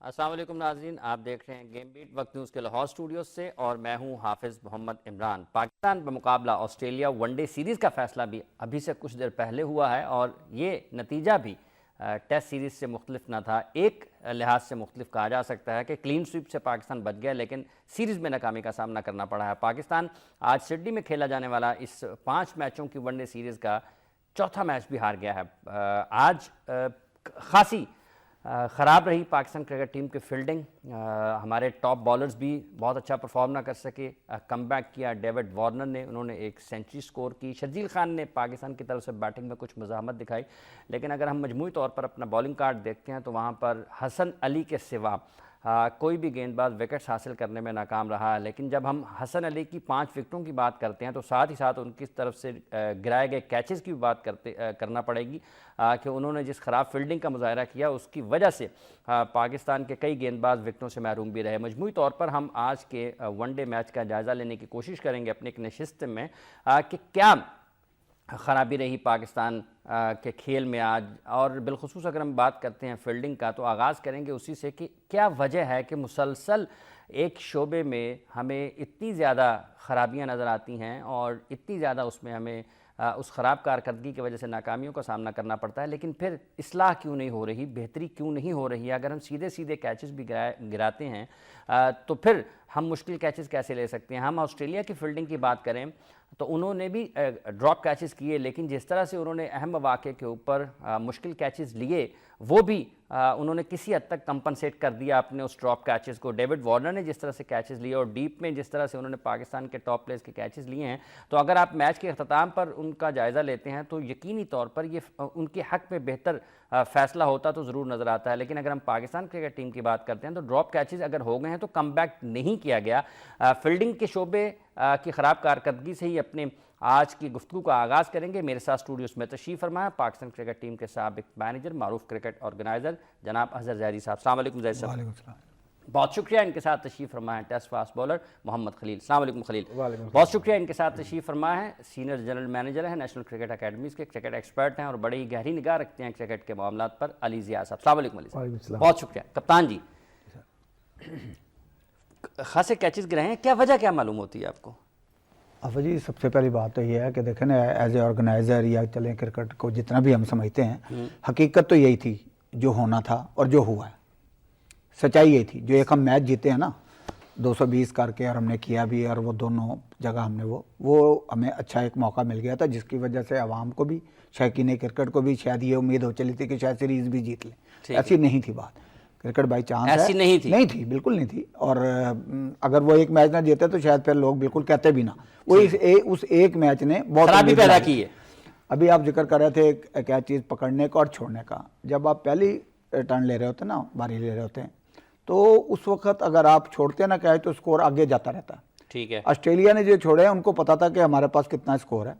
अस्सलाम वालेकुम नाज़रीन, आप देख रहे हैं गेम बीट वक्त न्यूज़ के लाहौर स्टूडियो से और मैं हूं हाफिज़ मोहम्मद इमरान। पाकिस्तान बमुकाबला ऑस्ट्रेलिया वनडे सीरीज़ का फैसला भी अभी से कुछ देर पहले हुआ है और ये नतीजा भी टेस्ट सीरीज़ से मुख्तलिफ ना था। एक लिहाज से मुख्तलिफ कहा जा सकता है कि क्लीन स्वीप से पाकिस्तान बच गया, लेकिन सीरीज़ में नाकामी का सामना करना पड़ा है। पाकिस्तान आज सिडनी में खेला जाने वाला इस 5 मैचों की वनडे सीरीज़ का चौथा मैच भी हार गया है। आज खासी ख़राब रही पाकिस्तान क्रिकेट टीम की फील्डिंग। हमारे टॉप बॉलर्स भी बहुत अच्छा परफॉर्म ना कर सके। कमबैक किया डेविड वार्नर ने, उन्होंने एक सेंचुरी स्कोर की। शर्जील खान ने पाकिस्तान की तरफ से बैटिंग में कुछ मज़ाहमत दिखाई, लेकिन अगर हम मजमूई तौर पर अपना बॉलिंग कार्ड देखते हैं तो वहाँ पर हसन अली के सिवा कोई भी गेंदबाज विकेट्स हासिल करने में नाकाम रहा। लेकिन जब हम हसन अली की 5 विकेटों की बात करते हैं तो साथ ही साथ उनकी तरफ से गिराए गए कैचेस की भी बात करना पड़ेगी कि उन्होंने जिस ख़राब फील्डिंग का मुजाहरा किया उसकी वजह से पाकिस्तान के कई गेंदबाज विकेटों से महरूम भी रहे। मजमूई तौर पर हम आज के वनडे मैच का जायज़ा लेने की कोशिश करेंगे अपने एक नशिस्त में कि क्या ख़राबी रही पाकिस्तान के खेल में आज। और बिलखुसूस अगर हम बात करते हैं फील्डिंग का तो आगाज़ करेंगे उसी से कि क्या वजह है कि मुसलसल एक शोबे में हमें इतनी ज़्यादा ख़राबियाँ नज़र आती हैं और इतनी ज़्यादा उसमें हमें उस ख़राब कारकर्दगी की वजह से नाकामियों का सामना करना पड़ता है, लेकिन फिर इस्लाह क्यों नहीं हो रही, बेहतरी क्यों नहीं हो रही है। अगर हम सीधे सीधे कैचेस भी गिराते हैं तो फिर हम मुश्किल कैचेस कैसे ले सकते हैं। हम ऑस्ट्रेलिया की फील्डिंग की बात करें तो उन्होंने भी ड्रॉप कैचेस किए, लेकिन जिस तरह से उन्होंने अहम मौके के ऊपर मुश्किल कैचेस लिए वो भी उन्होंने किसी हद तक कंपनसेट कर दिया अपने उस ड्रॉप कैचेस को। डेविड वार्नर ने जिस तरह से कैचेस लिए और डीप में जिस तरह से उन्होंने पाकिस्तान के टॉप प्लेयर्स के कैचेस लिए हैं, तो अगर आप मैच के अख्ताम पर उनका जायज़ा लेते हैं तो यकीनी तौर पर ये उनके हक़ में बेहतर फ़ैसला होता तो ज़रूर नज़र आता है। लेकिन अगर हम पाकिस्तान क्रिकेट टीम की बात करते हैं तो ड्रॉप कैचेस अगर हो गए हैं तो कम बैक नहीं किया गया। फील्डिंग के शोबे की ख़राब कारकर्दगी से ही अपने आज की गुफ्तगू का आगाज़ करेंगे। मेरे साथ स्टूडियोज़ में तशरीफ़ फरमा है पाकिस्तान क्रिकेट टीम के साबिक मैनेजर, मारूफ क्रिकेट ऑर्गेनाइज़र जनाब अजहर ज़हरी साहब। अस्सलाम वालेकुम ज़हरी साहब। बहुत शुक्रिया। इनके साथ तशरीफ़ फरमा है test fast bowler Mohammad Khalil. अस्सलाम वालेकुम खलील। बहुत शुक्रिया। इनके साथ तशरीफ़ फरमा है सीनियर जनरल मैनेजर है नेशनल क्रिकेट अकेडमीज़ के, क्रिकेट एक्सपर्ट हैं और बड़ी ही गहरी निगाह रखते हैं क्रिकेट के मामलात पर, अली ज़िया साहब। अस्सलाम वालेकुम अली साहब। बहुत शुक्रिया। कप्तान जी, खासे कैचेस गिराए हैं, क्या वजह क्या मालूम होती है आपको? अब जी सबसे पहली बात तो ये है कि देखें ना, एज ए ऑर्गेनाइज़र या चलें क्रिकेट को जितना भी हम समझते हैं, हकीकत तो यही थी जो होना था और जो हुआ है। सच्चाई यही थी। जो एक हम मैच जीते हैं ना 220 करके, और हमने किया भी, और वो दोनों जगह हमने वो हमें अच्छा एक मौका मिल गया था जिसकी वजह से आवाम को भी, शौकीन क्रिकेट को भी शायद ये उम्मीद हो चली थी कि शायद सीरीज़ भी जीत लें। ऐसी नहीं थी बात। क्रिकेट बाई चांस ऐसी नहीं थी, बिल्कुल नहीं थी। और अगर वो एक मैच ना जीते तो शायद फिर लोग बिल्कुल कहते भी ना। वो उस एक मैच ने बहुत खराबी पैदा की है। अभी आप जिक्र कर रहे थे क्या चीज़ पकड़ने का और छोड़ने का। जब आप पहली टर्न ले रहे होते ना, बारी ले रहे होते हैं, तो उस वक्त अगर आप छोड़ते ना कैच तो स्कोर आगे जाता रहता है। ठीक है। ऑस्ट्रेलिया ने जो छोड़े हैं उनको पता था कि हमारे पास कितना स्कोर है।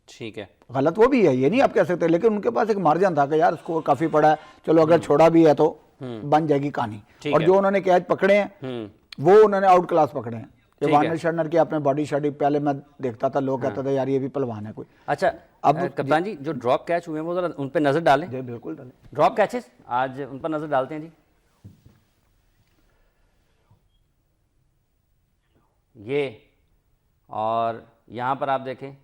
ठीक है। गलत वो भी है, ये नहीं आप कह सकते, लेकिन उनके पास एक मार्जिन था कि यार स्कोर काफ़ी पड़ा है, चलो अगर छोड़ा भी है तो बन जाएगी कहानी। और जो उन्होंने कैच पकड़े हैं वो उन्होंने आउट क्लास पकड़े हैं। वार्नर शर्नर की आपने बॉडी शॉडी पहले मैं देखता था, लोग कहते थे यार ये भी पहलवान है कोई। अच्छा, अब कप्तान जी जो ड्रॉप कैच हुए हैं वो जरा उन पर नजर डालें। जी बिल्कुल डालें। ड्रॉप कैचेस आज उन पर नजर डालते हैं जी। ये और यहाँ पर आप देखें,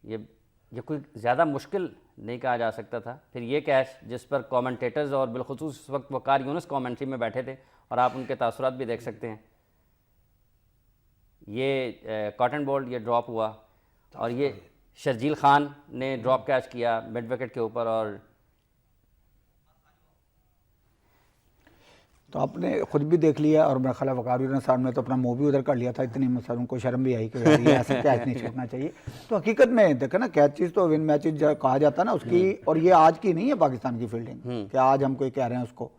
ये कोई ज़्यादा मुश्किल नहीं कहा जा सकता था। फिर ये कैच जिस पर कमेंटेटर्स और बिलखुसूस इस वक्त वकार यूनुस कमेंट्री में बैठे थे और आप उनके तासुरात भी देख सकते हैं। ये कॉटन बोल्ड ये ड्रॉप हुआ और ये शर्जील खान ने ड्रॉप कैच किया मिड विकेट के ऊपर। और तो आपने खुद भी देख लिया और मेरा ख्याल वकार साहब ने तो अपना मुंह भी उधर कर लिया था, इतनी मतलब उनको शर्म भी आई कि यार ये ऐसे कैच नहीं छूटना चाहिए। तो हकीकत में देखा ना, कैचेस तो विन मैचेस कहा जाता है ना उसकी, और ये आज की नहीं है पाकिस्तान की फील्डिंग कि आज हम कोई कह रहे हैं उसको,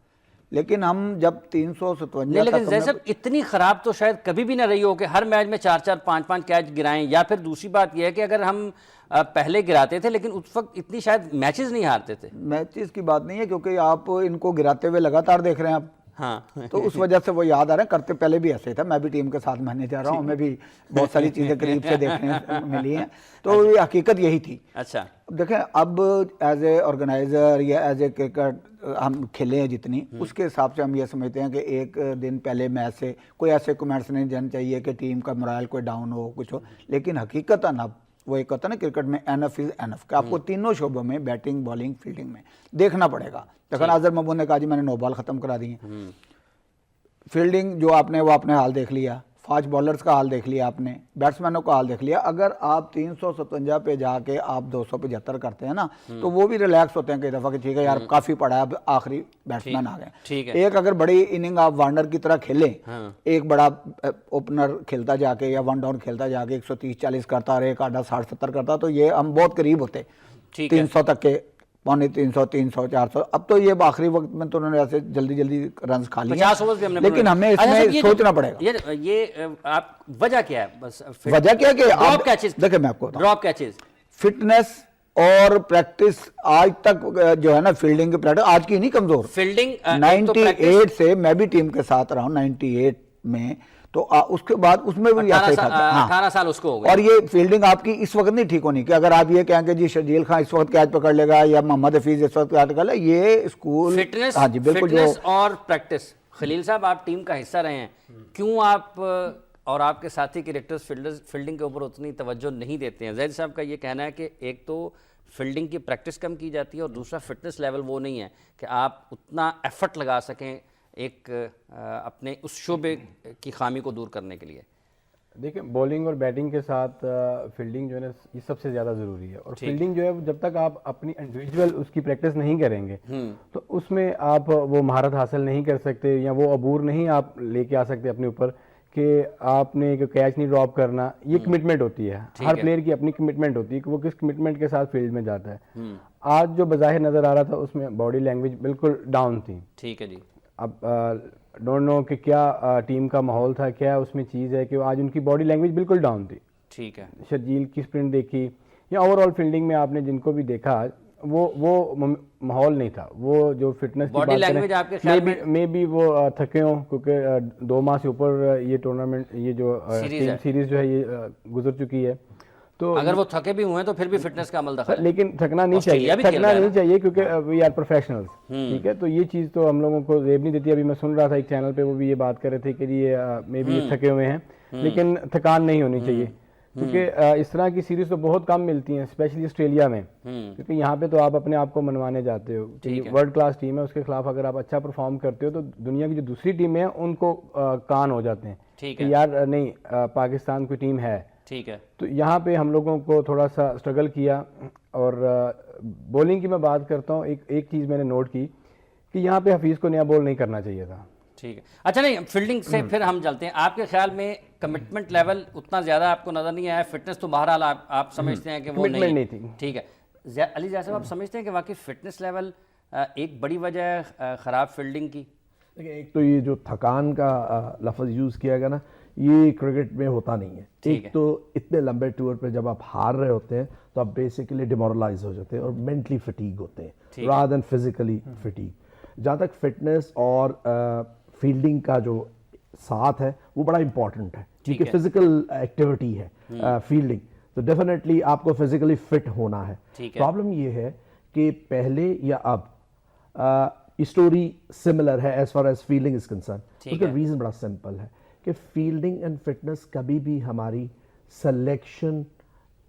लेकिन हम जब 357 लेकिन जैसे इतनी खराब तो शायद कभी भी ना रही हो कि हर मैच में 4-4 5-5 कैच गिराएं। या फिर दूसरी बात यह है कि अगर हम पहले गिराते थे लेकिन उस वक्त इतनी शायद मैचेस नहीं हारते थे। मैचेस की बात नहीं है क्योंकि आप इनको गिराते हुए लगातार देख रहे हैं आप। हाँ तो उस वजह से वो याद आ रहा है। करते पहले भी ऐसे ही था, मैं भी टीम के साथ मैंने जा रहा हूँ, हमें भी बहुत सारी चीज़ें करीब से देखने मिली हैं, तो ये हकीकत यही थी। अच्छा देखें, अब एज ए ऑर्गेनाइज़र या एज ए क्रिकेट हम खेले हैं जितनी, उसके हिसाब से हम ये समझते हैं कि एक दिन पहले मैच से कोई ऐसे कमेंट्स नहीं देने चाहिए कि टीम का मोरल कोई डाउन हो, कुछ हो। लेकिन हकीकतन अब वो एक होता है ना क्रिकेट में, एनफ इज एनफ, कि आपको तीनों शोबों में, बैटिंग, बॉलिंग, फील्डिंग में देखना पड़ेगा। देखो आजर महमूद ने कहा जी मैंने 9 बॉल ख़त्म करा दी हैं। फील्डिंग जो आपने वो आपने हाल देख लिया, फास्ट बॉलर्स का हाल देख लिया आपने, बैट्समैनों का हाल देख लिया। अगर आप 357 पे जाके आप 275 करते हैं ना, तो वो भी रिलैक्स होते हैं कई दफ़ा कि ठीक है यार काफ़ी पड़ा है, अब आखिरी बैट्समैन आ गए। ठीक है। एक अगर बड़ी इनिंग आप वार्नर की तरह खेलें, एक बड़ा ओपनर खेलता जाके या वन डाउन खेलता जाके 130-40 करता और एक आधा 60-70 करता, तो ये हम बहुत करीब होते 300 तक के, 250, 300, 400। अब तो ये आखिरी वक्त में तो उन्होंने ऐसे जल्दी जल्दी रन खा लिए, 50 ओवर्स भी हमने, लेकिन हमें इसमें सोचना पड़ेगा ये आप वजह क्या है? बस वजह क्या है कि ड्रॉप कैचेस, देखिए मैं आपको ड्रॉप कैचेस, फिटनेस और प्रैक्टिस आज तक जो है ना, फील्डिंग की प्रैक्टिस आज की नहीं कमजोर। फील्डिंग 98 से मैं भी टीम के साथ रहा हूँ 98 में, तो उसके बाद उसमें भी ऐसा ही था। 18 साल उसको हो गए। और ये फील्डिंग आपकी इस वक्त नहीं ठीक होनी कि अगर आप ये कहेंगे जी शर्जील खान इस वक्त कैच पकड़ लेगा या मोहम्मद हफीज इस वक्त कैच पकड़ लेगा, ये स्कूल फिटनेस, हाँ जी बिल्कुल, फिटनेस और प्रैक्टिस। खलील साहब, आप टीम का हिस्सा रहे हैं, क्यों आप और आपके साथी क्रिकेटर्स फील्डिंग के ऊपर उतनी तवज्जो नहीं देते हैं? जैद साहब का ये कहना है कि एक तो फील्डिंग की प्रैक्टिस कम की जाती है और दूसरा फिटनेस लेवल वो नहीं है कि आप उतना एफर्ट लगा सकें एक अपने उस शोबे की खामी को दूर करने के लिए। देखिए, बॉलिंग और बैटिंग के साथ फील्डिंग जो है ना, ये सबसे ज़्यादा ज़रूरी है। और फील्डिंग जो है, जब तक आप अपनी इंडिविजुअल उसकी प्रैक्टिस नहीं करेंगे तो उसमें आप वो महारत हासिल नहीं कर सकते, या वो अबूर नहीं आप लेके आ सकते अपने ऊपर कि आपने एक कैच नहीं ड्रॉप करना। ये कमिटमेंट होती है, हर प्लेयर की अपनी कमिटमेंट होती है कि वो किस कमिटमेंट के साथ फील्ड में जाता है। आज जो बज़ाहिर नज़र आ रहा था उसमें बॉडी लैंग्वेज बिल्कुल डाउन थी। ठीक है जी। अब डोंट नो कि क्या टीम का माहौल था, क्या उसमें चीज़ है कि आज उनकी बॉडी लैंग्वेज बिल्कुल डाउन थी। ठीक है। शर्जील की स्प्रिंट देखी या ओवरऑल फील्डिंग में आपने जिनको भी देखा, वो माहौल नहीं था। वो जो फिटनेस की बात करें, मे बी वो थके हों, क्योंकि 2 माह से ऊपर ये टूर्नामेंट, ये जो सीरीज जो है ये गुजर चुकी है। तो अगर वो थके भी हुए तो फिर भी फिटनेस का अमल दखल है। लेकिन थकना नहीं चाहिए, क्योंकि वी आर प्रोफेशनल्स। ठीक है, तो ये चीज़ तो हम लोगों को जेब नहीं देती। अभी मैं सुन रहा था एक चैनल पे, वो भी ये बात कर रहे थे कि ये मे बी थके हुए हैं, लेकिन थकान नहीं होनी चाहिए, क्योंकि इस तरह की सीरीज तो बहुत कम मिलती हैं, स्पेशली ऑस्ट्रेलिया में, क्योंकि यहाँ पे तो आप अपने आप को मनवाने जाते हो कि वर्ल्ड क्लास टीम है, उसके खिलाफ अगर आप अच्छा परफॉर्म करते हो तो दुनिया की जो दूसरी टीमें हैं उनको कान हो जाते हैं कि यार नहीं, पाकिस्तान की टीम है। ठीक है। तो यहाँ पे हम लोगों को थोड़ा सा स्ट्रगल किया। और बॉलिंग की मैं बात करता हूँ, एक चीज़ मैंने नोट की कि यहाँ पे हफीज़ को नया बॉल नहीं करना चाहिए था। ठीक है। अच्छा, नहीं, फील्डिंग से फिर हम चलते हैं। आपके ख्याल में कमिटमेंट लेवल उतना ज़्यादा आपको नज़र नहीं आया? फिटनेस तो बहरहाल आप समझते हैं कि वो नहीं थी। ठीक है। अली जैसे आप समझते हैं कि वाकई फिटनेस लेवल एक बड़ी वजह है ख़राब फील्डिंग की? देखिए, एक तो ये जो थकान का लफ्ज़ यूज़ किया गया ना, ये क्रिकेट में होता नहीं है। एक तो इतने लंबे टूर पे जब आप हार रहे होते हैं तो आप बेसिकली डिमोरलाइज हो जाते हैं और मेंटली फटीग होते हैं रादर देन फिजिकली फटीग। जहाँ तक फिटनेस और फील्डिंग का जो साथ है वो बड़ा इंपॉर्टेंट है, क्योंकि फिजिकल एक्टिविटी है फील्डिंग, तो डेफिनेटली आपको फिजिकली फिट होना है। प्रॉब्लम ये है कि पहले या अब स्टोरी सिमिलर है as far as fielding is concern. उसका रीज़न बड़ा सिंपल है कि फील्डिंग एंड फिटनेस कभी भी हमारी सिलेक्शन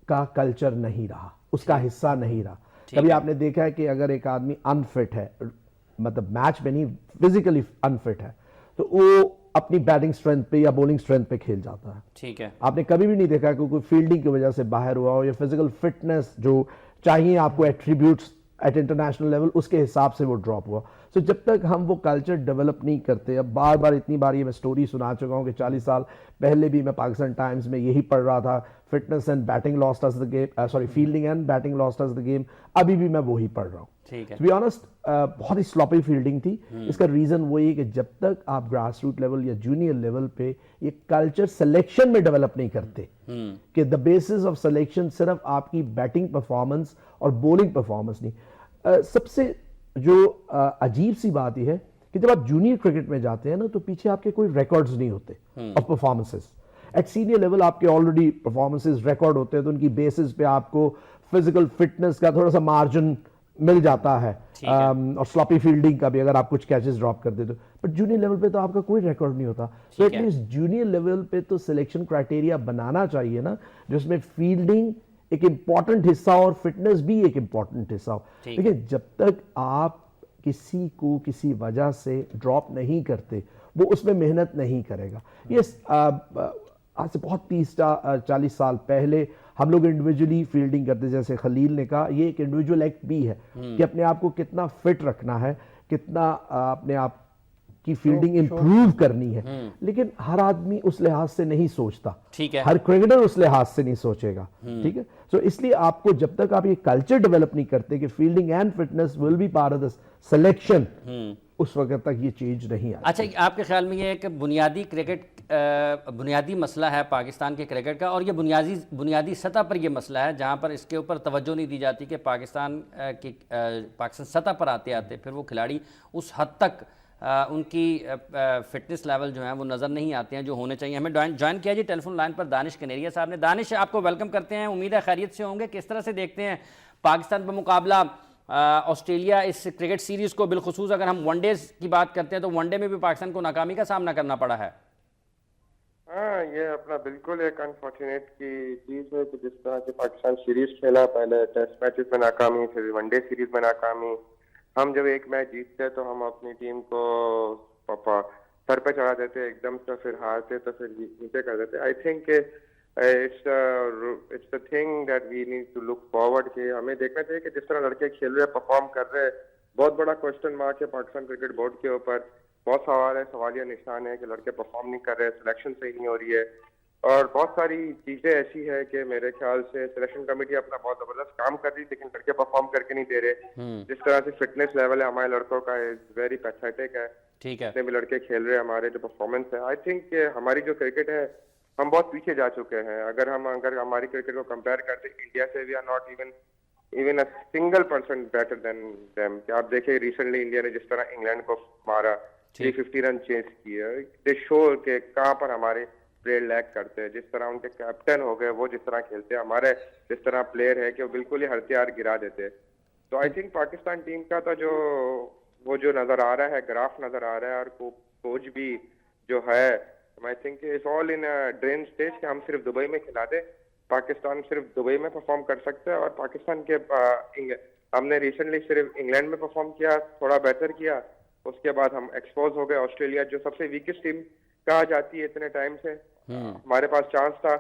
का कल्चर नहीं रहा, उसका हिस्सा नहीं रहा। कभी आपने देखा है कि अगर एक आदमी अनफिट है, मतलब मैच में नहीं, फिजिकली अनफिट है, तो वो अपनी बैटिंग स्ट्रेंथ पे या बॉलिंग स्ट्रेंथ पे खेल जाता है। ठीक है। आपने कभी भी नहीं देखा कि कोई फील्डिंग की वजह से बाहर हुआ हो, या फिजिकल फिटनेस जो चाहिए आपको एट्रीब्यूट्स एट इंटरनेशनल लेवल, उसके हिसाब से वो ड्रॉप हुआ। तो जब तक हम वो कल्चर डेवलप नहीं करते, अब बार बार इतनी बार ये मैं स्टोरी सुना चुका हूँ कि 40 साल पहले भी मैं पाकिस्तान टाइम्स में यही पढ़ रहा था, fitness and batting lost us the game, sorry fielding and batting lost us the game. अभी भी मैं वही पढ़ रहा हूँ। टू बी ऑनेस्ट, बहुत ही स्लॉपी फील्डिंग थी। इसका रीजन वही है कि जब तक आप ग्रास रूट लेवल या जूनियर लेवल पे ये कल्चर सिलेक्शन में डेवलप नहीं करते कि द बेसिस ऑफ सिलेक्शन सिर्फ आपकी बैटिंग परफॉर्मेंस और बॉलिंग परफॉर्मेंस नहीं। सबसे जो अजीब सी बात यह है कि जब आप जूनियर क्रिकेट में जाते हैं ना तो पीछे आपके कोई रिकॉर्ड्स नहीं होते of performances. At senior level आपके ऑलरेडी परफॉर्मेंसेस रिकॉर्ड होते हैं, तो उनकी बेसिस पे आपको फिजिकल फिटनेस का थोड़ा सा मार्जिन मिल जाता है, और स्लॉपी फील्डिंग का भी अगर आप कुछ कैचेस ड्रॉप कर देते हो। बट जूनियर लेवल पे तो आपका कोई रिकॉर्ड नहीं होता, तो एटलीस्ट जूनियर लेवल पे तो सिलेक्शन क्राइटेरिया बनाना चाहिए ना, जिसमें फील्डिंग एक इंपॉर्टेंट हिस्सा और फिटनेस भी एक इंपॉर्टेंट हिस्सा हो। लेकिन जब तक आप किसी को किसी वजह से ड्रॉप नहीं करते, वो उसमें मेहनत नहीं करेगा। ये आज से बहुत 30-40 साल पहले हम लोग इंडिविजुअली फील्डिंग करते, जैसे खलील ने कहा, ये एक इंडिविजुअल एक्ट भी है कि अपने आप को कितना फिट रखना है, कितना अपने आप की फील्डिंग इंप्रूव करनी है। लेकिन हर आदमी उस लिहाज से नहीं सोचता, ठीक है, हर क्रिकेटर उस लिहाज से नहीं सोचेगा, ठीक है। सो इसलिए आपको जब तक आप ये कल्चर डेवलप नहीं करते कि fielding and fitness will be part of the selection, उस वक्त तक ये चेंज नहीं आएगा। अच्छा, आपके ख्याल में ये एक बुनियादी क्रिकेट बुनियादी मसला है पाकिस्तान के क्रिकेट का, और ये बुनियादी सतह पर ये मसला है जहाँ पर इसके ऊपर तवज्जो नहीं दी जाती कि पाकिस्तान सतह पर आते आते फिर वो खिलाड़ी उस हद तक उनकी फिटनेस लेवल जो है वो नज़र नहीं आते हैं जो होने चाहिए। हमें ज्वाइन किया जी टेलीफोन लाइन पर दानिश कनेरिया साहब ने। दानिश, आपको वेलकम करते हैं, उम्मीद है खैरियत से होंगे। किस तरह से देखते हैं पाकिस्तान पर मुकाबला ऑस्ट्रेलिया इस क्रिकेट सीरीज़ को? बिलखुसूस अगर हम वनडेज की बात करते हैं तो वनडे में भी पाकिस्तान को नाकामी का सामना करना पड़ा है। हाँ, ये अपना बिल्कुल एक अनफॉर्चुनेट की चीज़ है कि जिस तरह से पाकिस्तान सीरीज खेला, पहले टेस्ट मैचेस में नाकामी, फिर वनडे सीरीज में नाकामी। हम जब एक मैच जीतते तो हम अपनी टीम को सर पे चढ़ा देते एकदम से, फिर हारते तो फिर नीचे कर देते। I think it's the thing that we need to look forward कि हमें देखना चाहिए कि जिस तरह लड़के खेल रहे, परफॉर्म कर रहे, बहुत बड़ा क्वेश्चन मार्क है पाकिस्तान क्रिकेट बोर्ड के ऊपर। बहुत सवालिया निशान है कि लड़के परफॉर्म नहीं कर रहे, सिलेक्शन सही नहीं हो रही है, और बहुत सारी चीजें ऐसी है कि मेरे ख्याल से सिलेक्शन कमेटी अपना बहुत जबरदस्त काम कर रही है लेकिन लड़के परफॉर्म करके नहीं दे रहे। जिस तरह से फिटनेस लेवल है हमारे लड़कों का इज वेरी पैथेटिक है। ठीक है, जितने भी लड़के खेल रहे हैं, हमारे जो परफॉर्मेंस है, आई थिंक हमारी जो क्रिकेट है हम बहुत पीछे जा चुके हैं। अगर हमारी क्रिकेट को कंपेयर करते इंडिया से, we are not even a single percent better than them. आप देखें रिसेंटली इंडिया ने जिस तरह इंग्लैंड को मारा, 350 रन चेस किए, दे शो के कहाँ पर हमारे प्लेयर लैग करते हैं। जिस तरह उनके कैप्टन हो गए, वो जिस तरह खेलते हैं, हमारे जिस तरह प्लेयर है कि वो बिल्कुल ही हथियार गिरा देते हैं। तो आई थिंक पाकिस्तान टीम का तो जो नजर आ रहा है, ग्राफ नजर आ रहा है, और कोच भी जो है, आई think it's all in dream stage कि हम सिर्फ दुबई में खिला दे। पाकिस्तान सिर्फ दुबई में परफॉर्म कर सकता है, और पाकिस्तान के हमने रिसेंटली सिर्फ इंग्लैंड में परफॉर्म किया, थोड़ा बेहतर किया, उसके बाद हम एक्सपोज हो गए। ऑस्ट्रेलिया जो सबसे वीकेस्ट टीम कहा जाती है इतने टाइम से, हमारे पास चांस था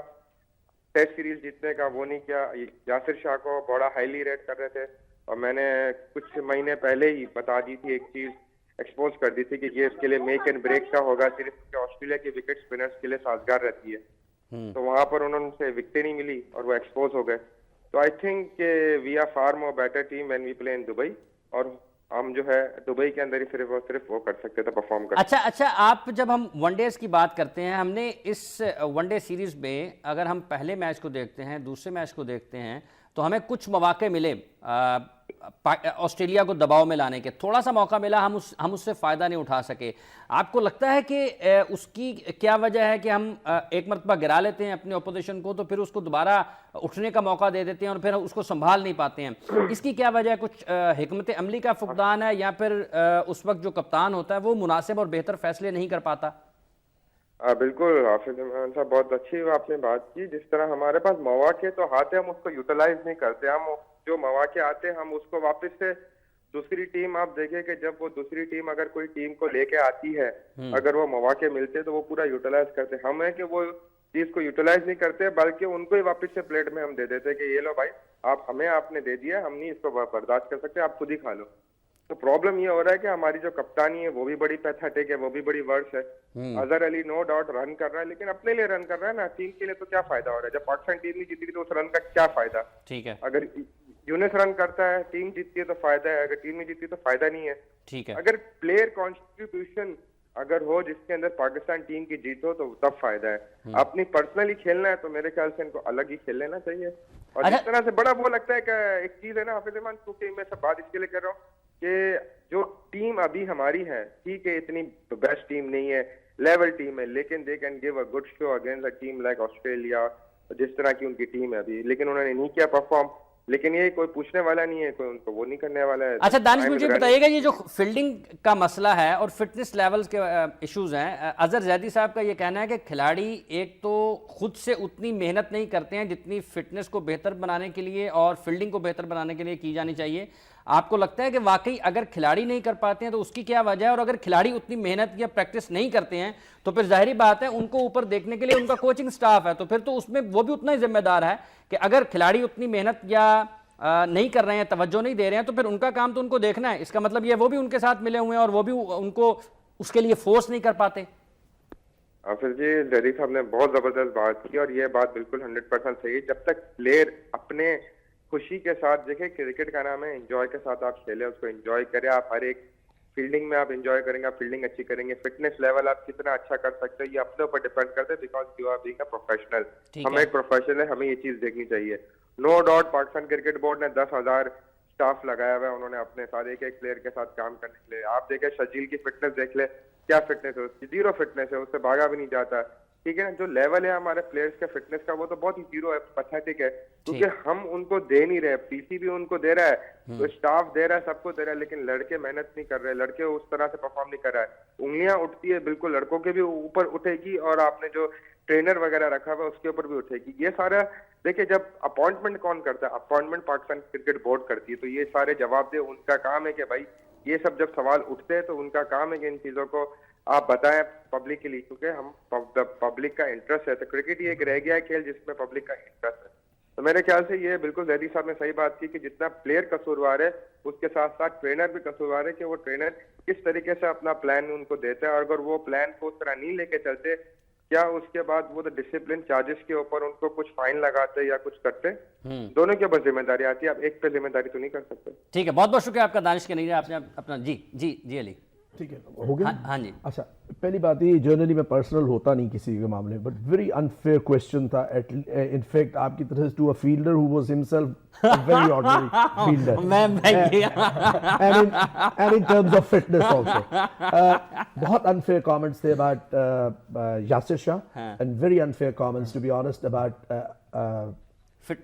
टेस्ट सीरीज जीतने का, वो नहीं किया। यासिर शाह को बड़ा हाईली रेट कर रहे थे, और मैंने कुछ महीने पहले ही बता दी थी, एक चीज एक्सपोज कर दी थी कि ये इसके लिए मेक एंड ब्रेक का होगा, सिर्फ ऑस्ट्रेलिया की विकेट स्पिनर्स के लिए साजगार रहती है। तो वहां पर उन्होंने विकेट नहीं मिली और वो एक्सपोज हो गए। तो I think we are far more better team when we play in Dubai, और हम जो है दुबई के अंदर ही सिर्फ वो कर सकते थे, परफॉर्म कर। अच्छा, आप जब हम वनडेज की बात करते हैं, हमने इस वनडे सीरीज में अगर हम पहले मैच को देखते हैं, दूसरे मैच को देखते हैं, तो हमें कुछ मौके मिले ऑस्ट्रेलिया को दबाव में लाने के, थोड़ा सा मौका मिला, हम उससे फ़ायदा नहीं उठा सके। आपको लगता है कि उसकी क्या वजह है कि हम एक मरतबा गिरा लेते हैं अपने अपोजिशन को, तो फिर उसको दोबारा उठने का मौका दे देते हैं और फिर उसको संभाल नहीं पाते हैं? इसकी क्या वजह है? कुछ हिकमत अमली का फुकदान है, या फिर उस वक्त जो कप्तान होता है वो मुनासिब और बेहतर फैसले नहीं कर पाता? बिल्कुल हाफिज इमरान साहब, बहुत अच्छी आपने बात की। जिस तरह हमारे पास मौके तो आते, हम उसको यूटिलाइज नहीं करते। हम जो मौके आते हम उसको वापस से दूसरी टीम, आप देखें कि जब वो दूसरी टीम अगर कोई टीम को लेके आती है, अगर वो मौके मिलते तो वो पूरा यूटिलाइज करते। हम है कि वो चीज को यूटिलाइज नहीं करते, बल्कि उनको ही वापस से प्लेट में हम दे देते कि ये लो भाई, आपने दे दिया, हम नहीं इसको बर्दाश्त कर सकते, आप खुद ही खा लो। तो प्रॉब्लम ये हो रहा है कि हमारी जो कप्तानी है वो भी बड़ी पैथेटिक है, वो भी बड़ी वर्स है। Azhar Ali no doubt run कर रहा है, लेकिन अपने लिए रन कर रहा है ना, टीम के लिए तो क्या फायदा हो रहा है? जब पाकिस्तान टीम नहीं जीती तो उस रन का क्या फायदा? ठीक है, अगर यूनिस रन करता है, टीम जीतती है तो फायदा है, अगर टीम नहीं जीतती तो फायदा नहीं है। ठीक है, अगर प्लेयर कॉन्ट्रीब्यूशन अगर हो जिसके अंदर पाकिस्तान टीम की जीत हो तो तब फायदा है। अपनी पर्सनली खेलना है तो मेरे ख्याल से इनको अलग ही खेल लेना चाहिए। और जिस तरह से बड़ा वो लगता है कि एक चीज है ना हाफिज इमरान, क्योंकि मैं सब बात इसके लिए कर रहा हूँ कि जो टीम अभी हमारी है, ठीक है इतनी बेस्ट टीम नहीं है, लेवल टीम है, लेकिन they can give a good show against a team like Australia, जिस तरह की उनकी टीम है अभी, लेकिन उन्होंने नहीं किया परफॉर्म। लेकिन ये कोई पूछने वाला नहीं है, कोई उनको वो नहीं करने वाला है। अच्छा दानिश, मुझे बताइएगा ये जो फील्डिंग का मसला है और फिटनेस लेवल्स के इश्यूज हैं, अजहर जैदी साहब का ये कहना है कि खिलाड़ी एक तो खुद से उतनी मेहनत नहीं करते हैं जितनी फिटनेस को बेहतर बनाने के लिए और फील्डिंग को बेहतर बनाने के लिए की जानी चाहिए। आपको लगता है कि वाकई अगर खिलाड़ी नहीं कर पाते हैं तो उसकी क्या वजह है, और अगर खिलाड़ी उतनी मेहनत या प्रैक्टिस नहीं करते हैं तो फिर जाहिर बात है उनको ऊपर देखने के लिए उनका कोचिंग स्टाफ है, तो फिर तो उसमें वो भी उतना ही जिम्मेदार है कि अगर खिलाड़ी उतनी मेहनत या नहीं कर रहे हैं, तवज्जो नहीं दे रहे हैं, तो फिर उनका काम तो उनको देखना है। इसका मतलब ये वो भी उनके साथ मिले हुए हैं और वो भी उनको उसके लिए फोर्स नहीं कर पाते। फिर जी जैदी साहब ने बहुत जबरदस्त बात की और ये बात बिल्कुल 100% सही है। जब तक प्लेयर अपने खुशी के साथ, देखे क्रिकेट का नाम है एंजॉय के साथ आप खेले, उसको एंजॉय करें। आप हर एक फील्डिंग में आप एंजॉय करेंगे, आप फील्डिंग अच्छी करेंगे, फिटनेस लेवल आप कितना अच्छा कर सकते हो ये अपने ऊपर डिपेंड करते हैं, because you are being a professional. हम एक प्रोफेशनल है, हमें ये चीज देखनी चाहिए। No doubt Pakistan cricket board ने 10,000 स्टाफ लगाया हुआ है, उन्होंने अपने साथ एक एक प्लेयर के साथ काम करने के लिए। आप देखें शजील की फिटनेस देख ले, क्या फिटनेस है उसकी, 0 फिटनेस है, उससे भागा भी नहीं जाता, ठीक है ना। जो लेवल है हमारे प्लेयर्स के फिटनेस का वो तो बहुत ही 0 है, पैथेटिक है, क्योंकि हम उनको दे नहीं रहे। पीसी भी उनको दे रहा है, तो स्टाफ दे रहा है, सबको दे रहा है, लेकिन लड़के मेहनत नहीं कर रहे, लड़के उस तरह से परफॉर्म नहीं कर रहा है। उंगलियां उठती है, बिल्कुल लड़कों के भी ऊपर उठेगी और आपने जो ट्रेनर वगैरह रखा हुआ उसके ऊपर भी उठेगी। ये सारा देखिए, जब अपॉइंटमेंट कौन करता है, अपॉइंटमेंट पाकिस्तान क्रिकेट बोर्ड करती है, तो ये सारे जवाब दे उनका काम है कि भाई ये सब जब सवाल उठते हैं तो उनका काम है कि इन चीजों को आप बताएं पब्लिक के लिए, क्योंकि हम पब्लिक का इंटरेस्ट है। तो क्रिकेट ये एक रह गया है खेल जिसमें पब्लिक का इंटरेस्ट है। तो मेरे ख्याल से ये बिल्कुल जैदी साहब ने सही बात की कि जितना प्लेयर कसूरवार है उसके साथ साथ ट्रेनर भी कसूरवार है, कि वो ट्रेनर किस तरीके से अपना प्लान उनको देता है, और अगर वो प्लान को उस तरह नहीं लेके चलते, क्या उसके बाद वो डिसिप्लिन चार्जेस के ऊपर उनको कुछ फाइन लगाते या कुछ करते, दोनों के ऊपर जिम्मेदारी आती है। आप एक पे जिम्मेदारी तो नहीं कर सकते। ठीक है, बहुत बहुत शुक्रिया आपका दानिश के, नहीं आपने अपना जी अली, ठीक है, हो गया। हाँ जी। अच्छा, पहली बात ये जनरली मैं पर्सनल होता नहीं किसी के मामले में, बट वेरी अनफेयर क्वेश्चन था इनफैक्ट आपकी तरफ से to a fielder who was himself a very ordinary fielder, and in terms of fitness also बहुत अनफेयर कमेंट्स थे about Yasir Shah and very unfair comments to be honest about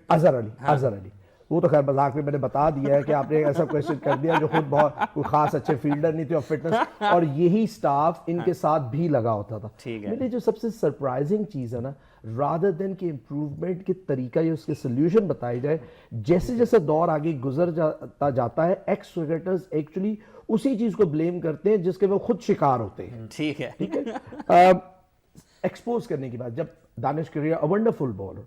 Azhar Ali. वो तो खैर मजाक में मैंने बता दिया है कि आपने ऐसा क्वेश्चन कर दिया जो खुद बहुत कोई खास अच्छे फील्डर नहीं थे और फिटनेस, और यही स्टाफ इनके साथ भी लगा होता था। मेरी जो सबसे सरप्राइजिंग चीज है ना, रादर देन कि इम्प्रूवमेंट के तरीका या उसके सोल्यूशन बताए जाए, जैसे जैसे दौर आगे गुजर जाता है, एक्स क्रिकेटर्स एक्चुअली उसी चीज को ब्लेम करते हैं जिसके वो खुद शिकार होते हैं। ठीक है एक्सपोज करने की बात, जब Danish Kaneria a wonderful bowler,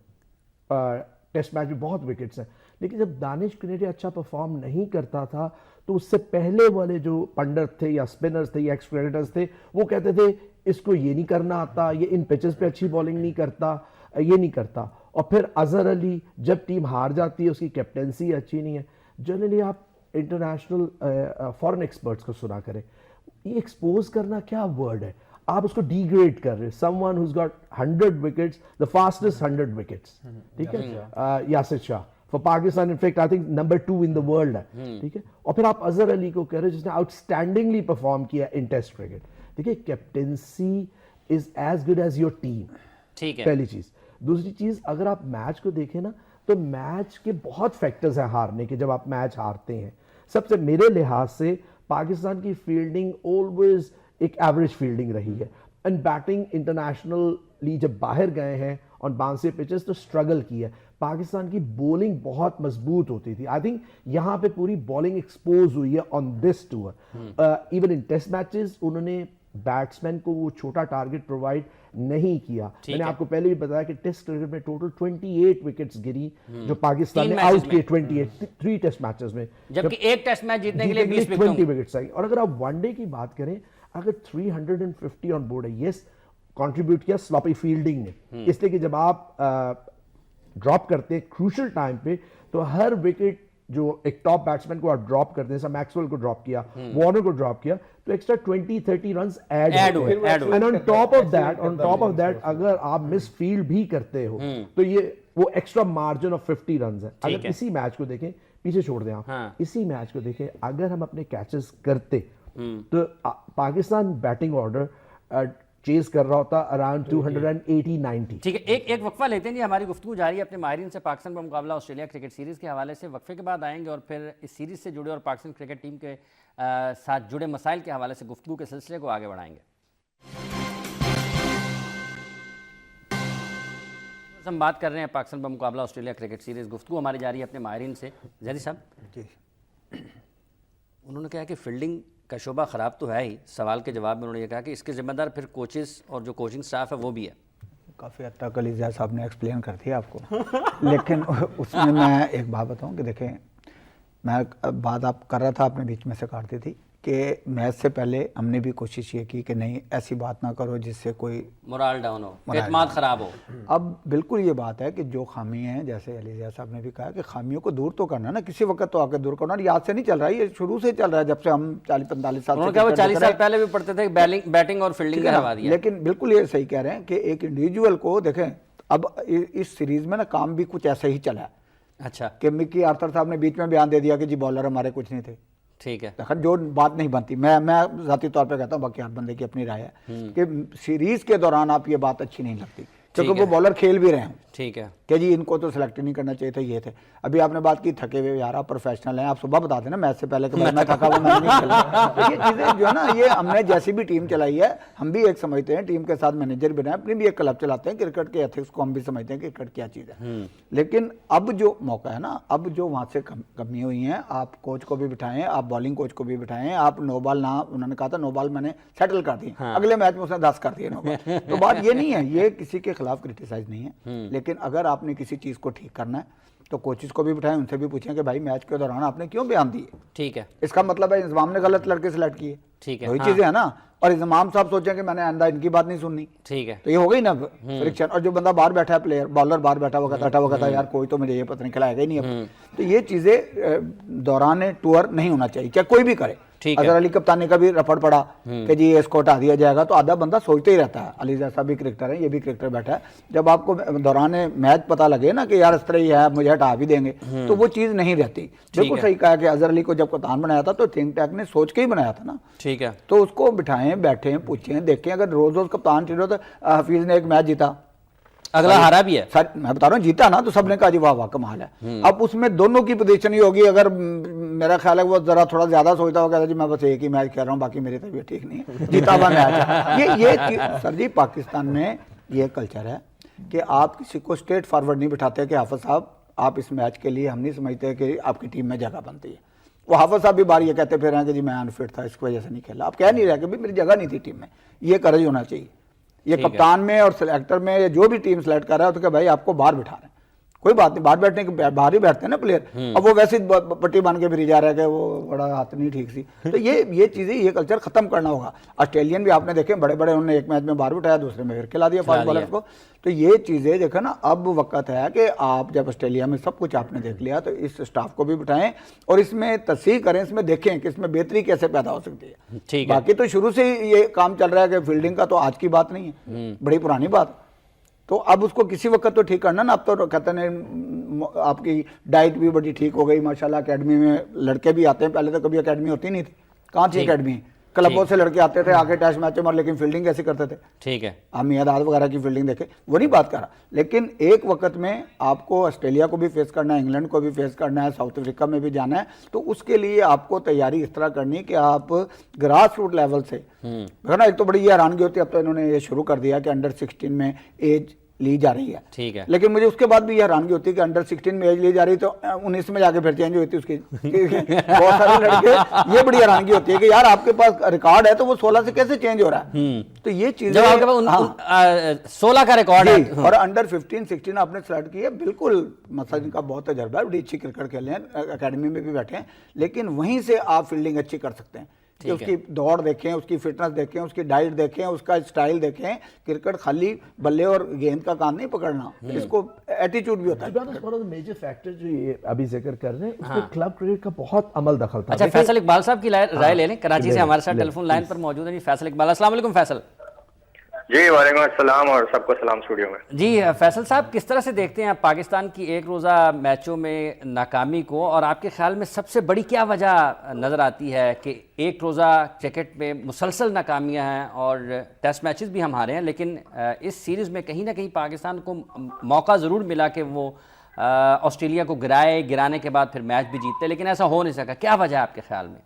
test match में बहुत विकेट्स हैं, लेकिन जब दानिश कनेरिया अच्छा परफॉर्म नहीं करता था तो उससे पहले वाले जो पंडित थे या स्पिनर्स थे या एक्स क्रिकेटर्स थे वो कहते थे इसको ये नहीं करना आता, ये इन पिचेस पे अच्छी बॉलिंग नहीं करता, ये नहीं करता। और फिर अजहर अली जब टीम हार जाती है, उसकी कैप्टेंसी अच्छी नहीं है, जनरली आप इंटरनेशनल फॉरेन एक्सपर्ट्स को सुना करें, ये एक्सपोज करना क्या वर्ड है, आप उसको डिग्रेड कर रहे हैं। Someone who's got 100 wickets, the fastest 100 wickets, ठीक है, Yasir Shah for Pakistan, in fact I think number 2 in the world है, ठीक है। और फिर आप अजहर अली को कह रहे हो जिसने आउटस्टैंडिंगली परफॉर्म किया इन टेस्ट क्रिकेट। देखिए, captaincy is as good as your team, ठीक है, पहली चीज। दूसरी चीज, अगर आप मैच को देखें ना तो मैच के बहुत फैक्टर्स हैं हारने के, जब आप मैच हारते हैं। सबसे मेरे लिहाज से पाकिस्तान की फील्डिंग ऑलवेज एक एवरेज फील्डिंग रही है, एंड बैटिंग इंटरनेशनली जब बाहर गए हैं ऑन बाउंसी पिचेस तो स्ट्रगल की है। पाकिस्तान की बॉलिंग बहुत मजबूत होती थी, आई थिंक यहाँ पे पूरी बॉलिंग एक्सपोज हुई है on this tour. Even in test matches उन्होंने बैट्समैन को वो छोटा टारगेट प्रोवाइड नहीं किया। मैंने आपको पहले भी बताया कि टेस्ट क्रिकेट में टोटल 28 विकेट्स गिरी जो पाकिस्तान ने आउट किए 28 3 टेस्ट मैचेस में, जबकि एक टेस्ट मैच जीतने के लिए 20 विकेट्स आई। और अगर आप वनडे की बात करें, अगर 350 ऑन बोर्ड है, यस कंट्रीब्यूट किया स्लॉपी फील्डिंग ने, इसलिए कि जब आप ड्रॉप करते हैं क्रूशियल टाइम पे तो हर विकेट जो एक टॉप बैट्समैन को आप ड्रॉप करते हैं, जैसे मैक्सवेल को ड्रॉप किया, वार्नर को ड्रॉप किया, तो एक्स्ट्रा 20-30 रन्स ऐड हुए। And on top of that अगर आप मिस फील्ड भी करते हो तो ये वो एक्स्ट्रा मार्जिन ऑफ 50 रन्स है। अगर इसी मैच को देखें, पीछे छोड़ दें आप। हाँ। इसी मैच को देखें, अगर हम अपने कैचेस करते तो पाकिस्तान बैटिंग ऑर्डर चेज कर रहा होता अराउंड 280-90। ठीक है, एक वक्फा लेते हैं जी। हमारी गुफ्तगू जारी है अपने माहिरीन से पाकिस्तान का मुकाबला ऑस्ट्रेलिया क्रिकेट सीरीज़ के हवाले से। वक्फे के बाद आएंगे और फिर इस सीरीज़ से जुड़े और पाकिस्तान क्रिकेट टीम के साथ जुड़े मसाइल के हवाले से गुफ्तगू के सिलसिले को आगे बढ़ाएंगे। हम बात कर रहे हैं पाकिस्तान का मुकाबला ऑस्ट्रेलिया क्रिकेट सीरीज़। गुफ्तगू हमारी जारी है अपने माहिरीन से। जहरी साहब जी, उन्होंने कहा कि फील्डिंग का शोबा ख़राब तो है ही। सवाल के जवाब में उन्होंने ये कहा कि इसके ज़िम्मेदार फिर कोचेस और जो कोचिंग स्टाफ है वो भी है। काफ़ी हद तक अलीज़ा साहब ने एक्सप्लेन कर दिया आपको लेकिन उसमें मैं एक बात बताऊं कि देखें, मैं बात आप कर रहा था, आपने बीच में से काट दी थी कि मैच से पहले हमने भी कोशिश ये की कि नहीं ऐसी बात ना करो जिससे कोई मोराल डाउन हो, एतमाद ख़राब हो। अब बिल्कुल ये बात है कि जो खामी है, जैसे अलीज़ा साहब ने भी कहा कि खामियों को दूर तो करना ना, किसी वक्त तो आके दूर करना। और याद से नहीं चल रहा है, ये शुरू से चल रहा है, जब से हम 40-45 साल उन्होंने कहा वो 40 साल पहले भी पढ़ते थे, बैटिंग और फील्डिंग का हवा दिया। लेकिन बिल्कुल ये सही कह रहे हैं कि एक इंडिविजुअल को देखें, अब इस सीरीज में ना काम भी कुछ ऐसा ही चला है। अच्छा, कि मिकी आर्थर साहब ने बीच में बयान दे दिया कि जी बॉलर हमारे कुछ नहीं थे। ठीक है, देखो जो बात नहीं बनती, मैं जाती तौर पे कहता हूँ, बाकी हर बंदे की अपनी राय है कि सीरीज के दौरान आप ये बात अच्छी नहीं लगती, क्योंकि वो बॉलर खेल भी रहे हैं। ठीक है कि जी इनको तो सिलेक्ट नहीं करना चाहिए था, ये थे। अभी आपने बात की थके हुए, यार आप प्रोफेशनल हैं, आप सुबह बता देना मैच से पहले कि मैं थका हुआ, मैं नहीं खेला। ये चीज़ें जो है ना, ये हमने जैसी भी टीम चलाई है, हम भी एक समझते हैं, टीम के साथ मैनेजर भी रहे, अपनी भी एक क्लब चलाते हैं, क्रिकेट के एथिक्स को हम भी समझते हैं, क्रिकेट क्या चीज़ है। लेकिन अब जो मौका है ना, अब जो वहाँ से कमी हुई है, आप कोच को भी बिठाएं, आप बॉलिंग कोच को भी बिठाएं, आप नो बॉल ना, उन्होंने कहा था नो बॉल मैंने सेटल कर दी, अगले मैच में उसने 10 कर दिए नो बॉल। तो बात ये नहीं है, ये किसी के खिलाफ क्रिटिसाइज नहीं है, लेकिन अगर आपने किसी चीज़ को ठीक करना है तो कोचेस को भी बिठाएं, उनसे भी पूछें कि भाई मैच के दौरान आपने क्यों बयान दिए। ठीक है, इसका मतलब है इंतजाम ने गलत लड़के सेलेक्ट किए। ठीक है, वही चीजें है ना। और इंतजाम साहब सोचें कि मैंने आंदा इनकी बात नहीं सुननी, ठीक है, तो ये हो गई ना फ्रिक्शन। और जो बंदा बाहर बैठा है, प्लेयर बॉलर बाहर बैठा हुआ कहता यार कोई तो मुझे ये पता नहीं खिलाएगा ही नहीं अब। तो ये चीजें दौरान टूर नहीं होना चाहिए, चाहे कोई भी करे। अजहर अली कप्तानी का भी रफड़ पड़ा कि जी इसको हटा दिया जाएगा, तो आधा बंदा सोचते ही रहता है। अली जैसा भी क्रिकेटर है, ये भी क्रिकेटर बैठा है, जब आपको दौरान मैच पता लगे ना कि यार इस तरह ही है, मुझे हटा भी देंगे, तो वो चीज़ नहीं रहती। बिल्कुल सही कहा कि अजहर अली को जब कप्तान बनाया था तो थिंक टैंक ने सोच के ही बनाया था ना। ठीक है, तो उसको बिठाएं, बैठें, पूछें, देखें। अगर रोज रोज कप्तान ठीक हो तो हफीज ने एक मैच जीता, अगला हारा भी है, सर मैं बता रहा हूँ जीता ना, तो सबने कहा जी वाह वाह कमाल है। अब उसमें दोनों की पोजीशन ही होगी, अगर मेरा ख्याल है वो जरा थोड़ा ज्यादा सोचता होगा जी मैं बस एक ही मैच खेल रहा हूँ, बाकी मेरी तबीयत ठीक नहीं है, जीता हुआ मैच। ये सर जी पाकिस्तान में ये कल्चर है कि आप किसी को स्ट्रेट फॉरवर्ड नहीं बिठाते कि हाफिज साहब आप इस मैच के लिए, हम नहीं समझते कि आपकी टीम में जगह बनती है। वो हाफिज साहब भी बार ये कहते फिर हैं कि जी मैं अनफिट था, इसकी वजह से नहीं खेला। आप कह नहीं रहे कि भाई मेरी जगह नहीं थी टीम में। ये करेज होना चाहिए, ये कप्तान में और सिलेक्टर में, या जो भी टीम सेलेक्ट कर रहा है तो क्या भाई आपको बाहर बिठा रहे हैं, कोई बात नहीं, बाहर बैठने के बाहर ही बैठते हैं ना प्लेयर। अब वो वैसे पट्टी बांध के फिर जा रहा है कि वो बड़ा हाथ नहीं ठीक सी। तो ये चीजें, ये कल्चर खत्म करना होगा। ऑस्ट्रेलियन भी आपने देखे बड़े बड़े, उन्होंने एक मैच में बाहर बिठाया, दूसरे में फिर खिला दिया फास्ट बॉलर्स को। तो ये चीजें देखो ना, अब वक्त है कि आप जब ऑस्ट्रेलिया में सब कुछ आपने देख लिया तो इस स्टाफ को भी बिठाएं और इसमें तस्सीह करें, इसमें देखें कि इसमें बेहतरी कैसे पैदा हो सकती है। ठीक है, बाकी तो शुरू से ही ये काम चल रहा है कि फील्डिंग का तो आज की बात नहीं है, बड़ी पुरानी बात। तो अब उसको किसी वक्त तो ठीक करना ना। अब तो कहते हैं आपकी डाइट भी बड़ी ठीक हो गई माशाल्लाह, एकेडमी में लड़के भी आते हैं, पहले तो कभी एकेडमी होती नहीं थी, कहाँ थी एकेडमी, क्लबों से लड़के आते थे आके टेस्ट मैचों में, लेकिन फील्डिंग कैसे करते थे। ठीक है, आप मियादाद वगैरह की फील्डिंग देखें, वो नहीं बात कर रहा। लेकिन एक वक्त में आपको ऑस्ट्रेलिया को भी फेस करना है, इंग्लैंड को भी फेस करना है, साउथ अफ्रीका में भी जाना है, तो उसके लिए आपको तैयारी इस तरह करनी कि आप ग्रास रूट लेवल से है ना। एक तो बड़ी ये हैरानगी होती है, अब तो इन्होंने ये शुरू कर दिया कि अंडर 16 में एज ली जा रही है। ठीक है, लेकिन मुझे उसके बाद भी ये हैरानगी होती है कि अंडर 16 में एज ली जा रही तो 19 में जाके फिर चेंज हुई थी उसकी। बहुत सारे लड़के, ये बड़ी हैरानगी होती है कि यार आपके पास रिकॉर्ड है तो वो 16 से कैसे चेंज हो रहा है। तो ये चीज 16 का रिकॉर्ड है और अंडर 15-16 आपने सेलेक्ट किया, बिल्कुल मतलब इनका बहुत तजर्बा है, बड़ी अच्छी क्रिकेट खेले हैं, अकेडमी में भी बैठे हैं, लेकिन वहीं से आप फील्डिंग अच्छी कर सकते हैं कि उसकी दौड़ देखें, उसकी फिटनेस देखें, उसकी डाइट देखें, उसका स्टाइल देखें। क्रिकेट खाली बल्ले और गेंद का काम नहीं पकड़ना, इसको एटीट्यूड भी होता है। मेजर फैक्टर जो ये अभी जिक्र कर रहे हैं, उसमें क्लब क्रिकेट का बहुत अमल दखल था। अच्छा, फैसल इकबाल साहब की राय ले लें, कराची से हमारे साथ टेलीफोन लाइन पर मौजूद है जी फैसल इकबाल। अस्सलाम वालेकुम फैसल। जी वालेकुम अस्सलाम और सबको सलाम स्टूडियो में। जी फैसल साहब, किस तरह से देखते हैं आप पाकिस्तान की एक रोज़ा मैचों में नाकामी को, और आपके ख्याल में सबसे बड़ी क्या वजह नज़र आती है कि एक रोज़ा क्रिकेट में मुसलसल नाकामियां हैं और टेस्ट मैचेस भी हम हारे हैं, लेकिन इस सीरीज़ में कहीं ना कहीं पाकिस्तान को मौका ज़रूर मिला कि वो ऑस्ट्रेलिया को गिराने के बाद फिर मैच भी जीतते, लेकिन ऐसा हो नहीं सका। क्या वजह है आपके ख्याल में?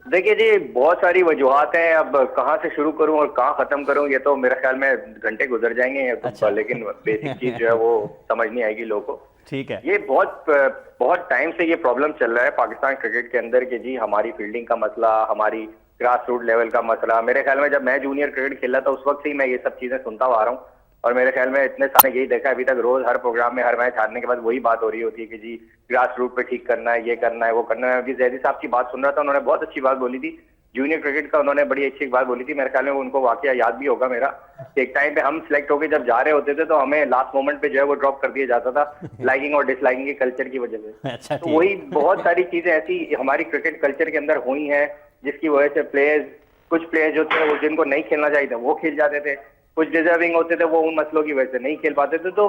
देखिए जी, बहुत सारी वजूहात हैं। अब कहाँ से शुरू करूं और कहाँ खत्म करूं, ये तो मेरे ख्याल में घंटे गुजर जाएंगे। अच्छा। लेकिन बेसिक चीज जो है वो समझ नहीं आएगी लोगों को। ठीक है। ये बहुत टाइम से ये प्रॉब्लम चल रहा है पाकिस्तान क्रिकेट के अंदर कि जी हमारी फील्डिंग का मसला, हमारी ग्रास रूट लेवल का मसला। मेरे ख्याल में जब मैं जूनियर क्रिकेट खेला था उस वक्त से ही मैं ये सब चीजें सुनता आ रहा हूँ, और मेरे ख्याल में इतने साल यही देखा अभी तक, रोज हर प्रोग्राम में हर मैच हारने के बाद वही बात हो रही होती है कि जी ग्रास रूट पे ठीक करना है, ये करना है, वो करना है। अभी जैदी साहब की बात सुन रहा था, उन्होंने बहुत अच्छी बात बोली थी जूनियर क्रिकेट का, उन्होंने बड़ी अच्छी बात बोली थी। मेरे ख्याल में उनको वाकया याद भी होगा मेरा, एक टाइम पे हम सिलेक्ट होकर जब जा रहे होते थे तो हमें लास्ट मोमेंट पे जो है वो ड्रॉप कर दिया जाता था लाइकिंग और डिसलाइकिंग के कल्चर की वजह से। अच्छा, तो वही बहुत सारी चीजें ऐसी हमारी क्रिकेट कल्चर के अंदर हुई हैं जिसकी वजह से कुछ प्लेयर्स जो थे वो जिनको नहीं खेलना चाहिए था वो खेल जाते थे, कुछ डिजर्विंग होते थे वो उन मसलों की वजह से नहीं खेल पाते थे। तो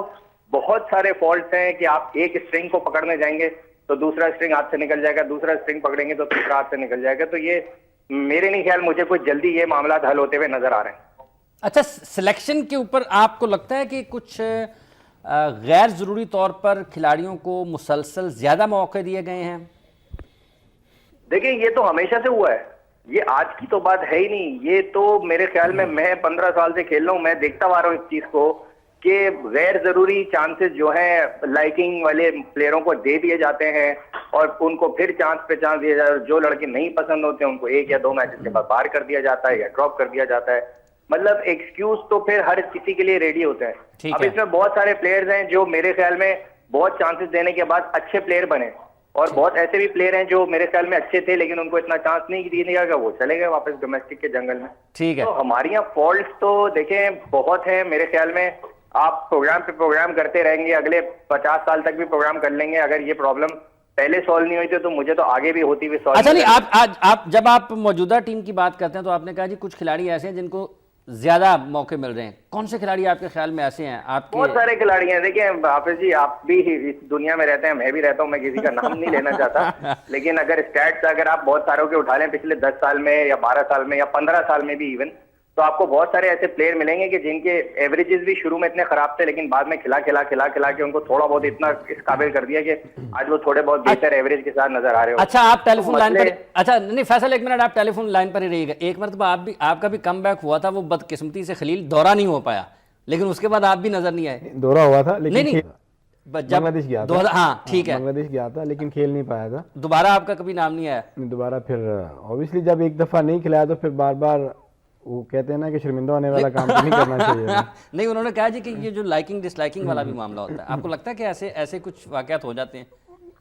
बहुत सारे फॉल्ट हैं कि आप एक स्ट्रिंग को पकड़ने जाएंगे तो दूसरा स्ट्रिंग हाथ से निकल जाएगा, दूसरा स्ट्रिंग पकड़ेंगे तो तीसरा हाथ से निकल जाएगा। तो ये मेरे नहीं ख्याल, मुझे कुछ जल्दी ये मामला हल होते हुए नजर आ रहे हैं। अच्छा, सिलेक्शन के ऊपर आपको लगता है कि कुछ गैर जरूरी तौर पर खिलाड़ियों को मुसलसल ज्यादा मौके दिए गए हैं? देखिए ये तो हमेशा से हुआ है, ये आज की तो बात है ही नहीं। ये तो मेरे ख्याल में मैं 15 साल से खेल रहा हूँ, मैं देखता आ रहा हूँ इस चीज को कि गैर जरूरी चांसेस जो है लाइकिंग वाले प्लेयरों को दे दिए जाते हैं और उनको फिर चांस पे चांस दिया जाता है। जो लड़के नहीं पसंद होते हैं उनको 1 या 2 मैचेस के बाद बाहर कर दिया जाता है या ड्रॉप कर दिया जाता है। मतलब एक्सक्यूज तो फिर हर किसी के लिए रेडी होते हैं। अब इसमें बहुत सारे प्लेयर्स हैं जो मेरे ख्याल में बहुत चांसेस देने के बाद अच्छे प्लेयर बने, और बहुत ऐसे भी प्लेयर हैं जो मेरे ख्याल में अच्छे थे लेकिन उनको इतना चांस नहीं दिया गया, वो चले गए वापस डोमेस्टिक के जंगल में। ठीक है। तो हमारे यहाँ फॉल्ट तो देखें बहुत है मेरे ख्याल में। आप प्रोग्राम पे प्रोग्राम करते रहेंगे, अगले 50 साल तक भी प्रोग्राम कर लेंगे, अगर ये प्रॉब्लम पहले सॉल्व नहीं हुई थी तो मुझे तो आगे भी होती हुई सॉल्व। अच्छा नहीं, आप जब आप मौजूदा टीम की बात करते हैं तो आपने कहा जी कुछ खिलाड़ी ऐसे हैं जिनको ज्यादा मौके मिल रहे हैं। कौन से खिलाड़ी आपके ख्याल में ऐसे हैं? आपके बहुत सारे खिलाड़ी हैं। देखिए हाफिज जी, आप भी इस दुनिया में रहते हैं, मैं भी रहता हूं, मैं किसी का नाम नहीं लेना चाहता लेकिन अगर स्टैट्स अगर आप बहुत सारों के उठा लें पिछले 10 साल में या 12 साल में या 15 साल में भी इवन, तो आपको बहुत सारे ऐसे प्लेयर मिलेंगे कि जिनके एवरेजेस भी शुरू में इतने खराब थे लेकिन बाद में खिला के उनको थोड़ा बहुत इतना इस काबिल कर दिया कि आज वो थोड़े बहुत बेहतर एवरेज के साथ नजर आ रहे हो। अच्छा, आप टेलीफोन लाइन पर, अच्छा नहीं फैसल, एक मिनट, आप टेलीफोन लाइन पर ही रहिएगा। एक मरतबा आपका भी कम बैक हुआ था, वो बदकिस्मती से खलील दौरा नहीं हो पाया, लेकिन उसके बाद आप भी नजर नहीं आए। दौरा हुआ था लेकिन नहीं बांग्लादेश गया था। हाँ ठीक है, बांग्लादेश गया था लेकिन खेल नहीं पाया था। दोबारा आपका कभी नाम नहीं आया? दोबारा फिर ऑब्वियसली जब एक दफा नहीं खिलाया तो फिर बार बार वो कहते हैं ना कि शर्मिंदा होने वाला काम तो नहीं करना चाहिए। नहीं, उन्होंने कहा जी कि ये जो लाइकिंग डिसलाइकिंग वाला भी मामला होता है, आपको लगता है कि ऐसे कुछ वाकयात हो जाते हैं?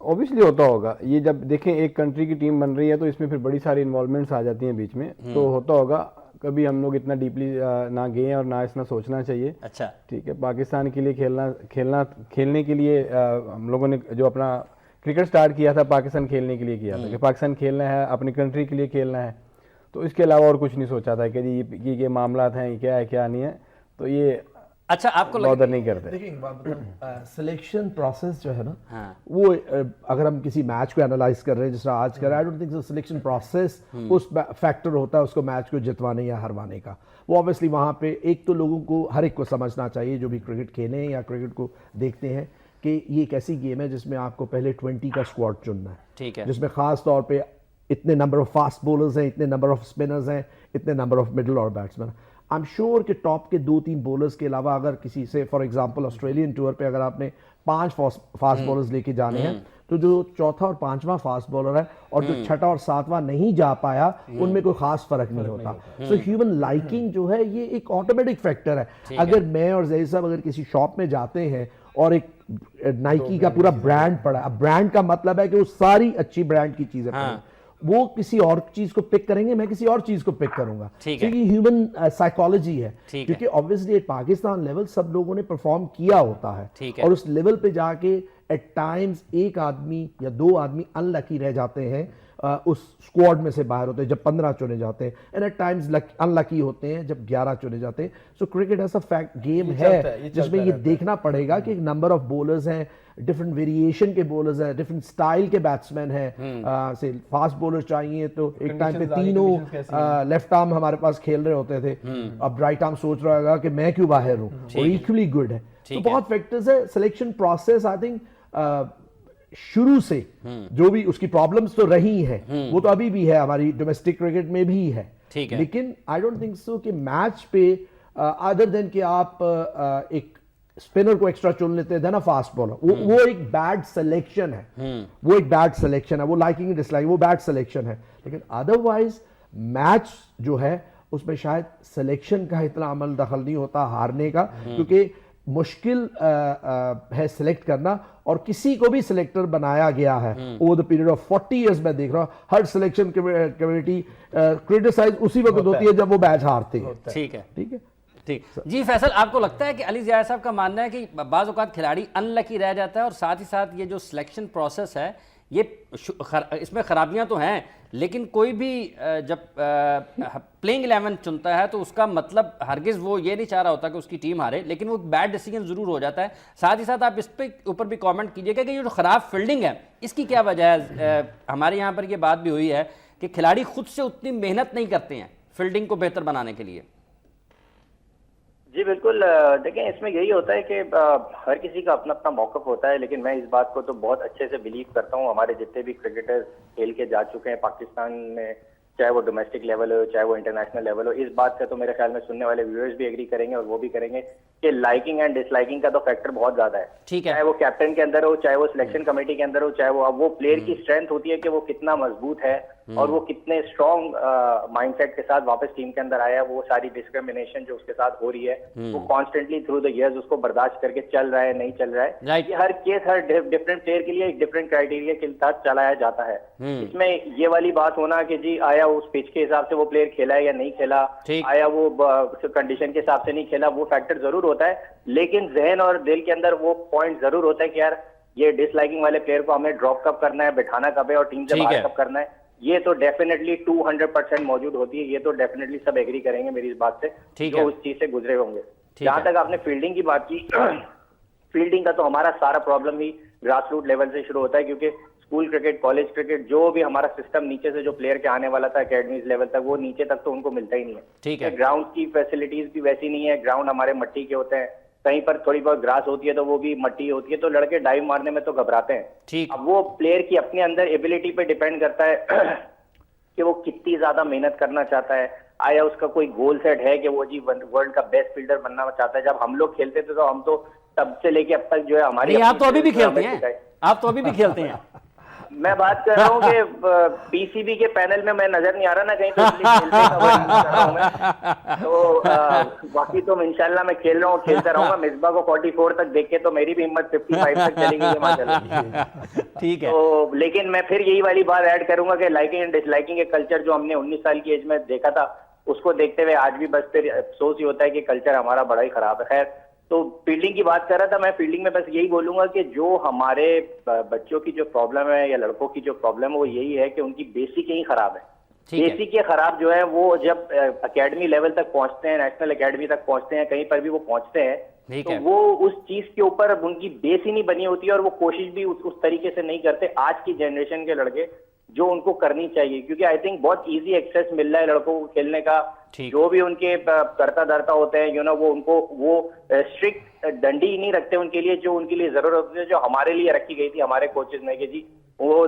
ऑब्वियसली होता होगा। ये जब देखें एक कंट्री की टीम बन रही है तो इसमें फिर बड़ी सारी इन्वॉल्वमेंट्स आ जाती हैं बीच में, तो होता होगा। कभी हम लोग इतना डीपली ना गए और ना इतना सोचना चाहिए। अच्छा ठीक है, पाकिस्तान के लिए खेलने के लिए हम लोगों ने जो अपना क्रिकेट स्टार्ट किया था पाकिस्तान खेलने के लिए किया था कि पाकिस्तान खेलना है, अपनी कंट्री के लिए खेलना है, तो इसके अलावा और कुछ नहीं सोचा था कि जी ये मामला हैं, क्या है क्या नहीं है, तो ये अच्छा आपको बॉदर नहीं करते। देखिए एक बात बताऊं, सिलेक्शन प्रोसेस जो है ना, हाँ। वो अगर हम किसी मैच को एनालाइज कर रहे हैं जिस तरह आज कर रहे हैं, आई डोंट थिंक सिलेक्शन प्रोसेस उस फैक्टर होता है उसको मैच को जितवाने या हरवाने का। वो ऑब्वियसली वहाँ पे एक तो लोगों को हर एक को समझना चाहिए जो भी क्रिकेट खेलें या क्रिकेट को देखते हैं कि ये एक ऐसी गेम है जिसमें आपको पहले 20 का स्क्वाड चुनना है। ठीक है। जिसमें खास तौर पे इतने नंबर ऑफ फास्ट बॉलर्स हैं, इतने नंबर ऑफ स्पिनर्स हैं, इतने नंबर ऑफ मिडिल और बैट्समैन। आई एम श्योर कि टॉप के 2-3 बॉलर्स के अलावा अगर किसी से फॉर एग्जांपल ऑस्ट्रेलियन टूर पे अगर आपने 5 फास्ट बॉलर्स लेके जाने हैं तो जो चौथा और 5वां फास्ट बॉलर है और जो छठा और 7वां नहीं जा पाया उनमें कोई खास फर्क नहीं होता। सो ह्यूमन लाइकिंग जो है ये एक ऑटोमेटिक फैक्टर है। अगर मैं और जैद साहब अगर किसी शॉप में जाते हैं और एक नाइकी का पूरा ब्रांड पड़ा, अब ब्रांड का मतलब है कि वो सारी अच्छी ब्रांड की चीजें पड़ी, वो किसी और चीज को पिक करेंगे, मैं किसी और चीज को पिक करूंगा। क्योंकि ह्यूमन साइकोलॉजी है, क्योंकि ऑब्वियसली पाकिस्तान लेवल सब लोगों ने परफॉर्म किया होता है और उस लेवल पे जाके एट टाइम्स एक आदमी या 2 आदमी अनलकी रह जाते हैं उस स्क्वाड में से बाहर होते हैं जब 15 चुने जाते हैं, एंड एट टाइम्स अनलकी होते हैं जब 11 चुने जाते हैं. सो क्रिकेट ऐसा फैक्ट गेम है जिसमें ये देखना पड़ेगा कि एक नंबर ऑफ बॉलर्स हैं, डिफरेंट वेरिएशन के बॉलर्स हैं, डिफरेंट स्टाइल के बैट्समैन हैं. से फास्ट बॉलर चाहिए तो एक टाइम पे तीनों लेफ्ट आर्म हमारे पास खेल रहे होते थे, अब राइट आर्म सोच रहा होगा कि मैं क्यों बाहर हूं, और इक्वली गुड है. तो बहुत फैक्टर्स है. सिलेक्शन प्रोसेस आई थिंक शुरू से जो भी उसकी प्रॉब्लम्स तो रही है वो तो अभी भी है, हमारी डोमेस्टिक क्रिकेट में भी है. लेकिन आई डोंट थिंक सो कि मैच पे अदर देन कि आप एक स्पिनर को एक्स्ट्रा चुन लेते हैं ना फास्ट बॉलर, वो एक बैड सिलेक्शन है. वो एक बैड सिलेक्शन है, वो लाइकिंग डिसलाइक वो बैड सिलेक्शन है. लेकिन अदरवाइज मैच जो है उसमें शायद सिलेक्शन का इतना अमल दखल नहीं होता हारने का, क्योंकि मुश्किल है सिलेक्ट करना, और किसी को भी सिलेक्टर बनाया गया है over the period of 40 years. मैं देख रहा हूं हर सिलेक्शन कम्युनिटी क्रिटिसाइज उसी वक्त होती है जब वो मैच हारते हैं. ठीक है. ठीक जी फैसल, आपको लगता है कि अली ज़िया साहब का मानना है कि बाज़ औक़ात खिलाड़ी अनलकी रह जाता है, और साथ ही साथ ये जो सिलेक्शन प्रोसेस है ये इसमें खराबियां तो हैं, लेकिन कोई भी जब प्लेइंग 11 चुनता है तो उसका मतलब हरगिज़ वो ये नहीं चाह रहा होता कि उसकी टीम हारे, लेकिन वो बैड डिसीजन ज़रूर हो जाता है. साथ ही साथ आप इस पे ऊपर भी कमेंट कीजिएगा कि ये जो ख़राब फील्डिंग है इसकी क्या वजह है. हमारे यहाँ पर ये बात भी हुई है कि खिलाड़ी खुद से उतनी मेहनत नहीं करते हैं फील्डिंग को बेहतर बनाने के लिए. जी बिल्कुल. देखें, इसमें यही होता है कि हर किसी का अपना अपना मौक़िफ़ होता है, लेकिन मैं इस बात को तो बहुत अच्छे से बिलीव करता हूँ. हमारे जितने भी क्रिकेटर्स खेल के जा चुके हैं पाकिस्तान में, चाहे वो डोमेस्टिक लेवल हो चाहे वो इंटरनेशनल लेवल हो, इस बात से तो मेरे ख्याल में सुनने वाले व्यूअर्स भी एग्री करेंगे और वो भी करेंगे कि लाइकिंग एंड डिसलाइकिंग का तो फैक्टर बहुत ज्यादा है. ठीक है. चाहे वो कैप्टन के अंदर हो, चाहे वो सिलेक्शन कमेटी के अंदर हो, चाहे वो प्लेयर की स्ट्रेंथ होती है कि वो कितना मजबूत है और वो कितने स्ट्रॉन्ग माइंडसेट के साथ वापस टीम के अंदर आया. वो सारी डिस्क्रिमिनेशन जो उसके साथ हो रही है वो कॉन्स्टेंटली थ्रू द ईयर्स उसको बर्दाश्त करके चल रहा है, नहीं चल रहा है. ये हर केस हर डिफरेंट प्लेयर के लिए एक डिफरेंट क्राइटेरिया के साथ चलाया जाता है. इसमें ये वाली बात होना कि जी आया उस पिच के हिसाब से वो प्लेयर खेला है या नहीं खेला, आया वो कंडीशन के हिसाब से नहीं खेला, वो फैक्टर जरूर होता है. लेकिन जहन और दिल के अंदर वो पॉइंट जरूर होता है कि यार ये डिसलाइकिंग वाले प्लेयर को हमें ड्रॉप कब करना है, बैठाना कब है और टीम से बाहर कब करना है. ये तो डेफिनेटली 200% मौजूद होती है. ये तो डेफिनेटली सब एग्री करेंगे मेरी इस बात से जो उस चीज से गुजरे होंगे. जहां तक आपने फील्डिंग की बात की, फील्डिंग का तो हमारा सारा प्रॉब्लम ही ग्रास रूट लेवल से शुरू होता है, क्योंकि स्कूल क्रिकेट, कॉलेज क्रिकेट, जो भी हमारा सिस्टम नीचे से जो प्लेयर के आने वाला था एकेडमीज लेवल तक, वो नीचे तक तो उनको मिलता ही नहीं है. ठीक है. ग्राउंड की फैसिलिटीज भी वैसी नहीं है. ग्राउंड हमारे मिट्टी के होते हैं, कहीं पर थोड़ी बहुत ग्रास होती है तो वो भी मट्टी होती है, तो लड़के डाइव मारने में तो घबराते हैं. ठीक. अब वो प्लेयर की अपने अंदर एबिलिटी पे डिपेंड करता है कि वो कितनी ज्यादा मेहनत करना चाहता है. आया उसका कोई गोल सेट है कि वो जी वर्ल्ड का बेस्ट फील्डर बनना चाहता है. जब हम लोग खेलते थे तो हम तो तब से लेके अब तक जो है हमारी, आप तो अभी भी खेलते हैं, आप तो अभी भी खेलते हैं. मैं बात कर रहा हूँ कि पीसीबी के पैनल में मैं नजर नहीं आ रहा ना कहीं, तो इसलिए खेलते का वर्णन कर रहा हूँ मैं. तो बाकी तो इंशाल्लाह मैं खेल रहा हूँ, खेलता रहूंगा. मिसबा को 44 तक देख के तो मेरी भी हिम्मत 55 तक चली गई है माशाल्लाह. ठीक है. तो लेकिन मैं फिर यही वाली बात ऐड करूंगा कि लाइकिंग एंड डिसलाइकिंग के कल्चर जो हमने 19 साल की एज में देखा था, उसको देखते हुए आज भी बस फिर अफसोस ही होता है कि कल्चर हमारा बड़ा ही खराब है. खैर, तो फील्डिंग की बात कर रहा था मैं. फील्डिंग में बस यही बोलूंगा कि जो हमारे बच्चों की जो प्रॉब्लम है या लड़कों की जो प्रॉब्लम है वो यही है कि उनकी बेसिक ही खराब है. बेसिक ये खराब जो है वो जब एकेडमी लेवल तक पहुंचते हैं, नेशनल एकेडमी तक पहुंचते हैं, कहीं पर भी वो पहुंचते हैं, तो वो उस चीज के ऊपर उनकी बेस ही नहीं बनी होती है और वो कोशिश भी उस तरीके से नहीं करते आज की जनरेशन के लड़के जो उनको करनी चाहिए. क्योंकि आई थिंक बहुत इजी एक्सेस मिल रहा है लड़कों को खेलने का. जो भी उनके करता धरता होते हैं वो उनको वो स्ट्रिक्ट डंडी नहीं रखते उनके लिए जो उनके लिए जरूरत होती है, जो हमारे लिए रखी गई थी हमारे कोचेज ने कि जी वो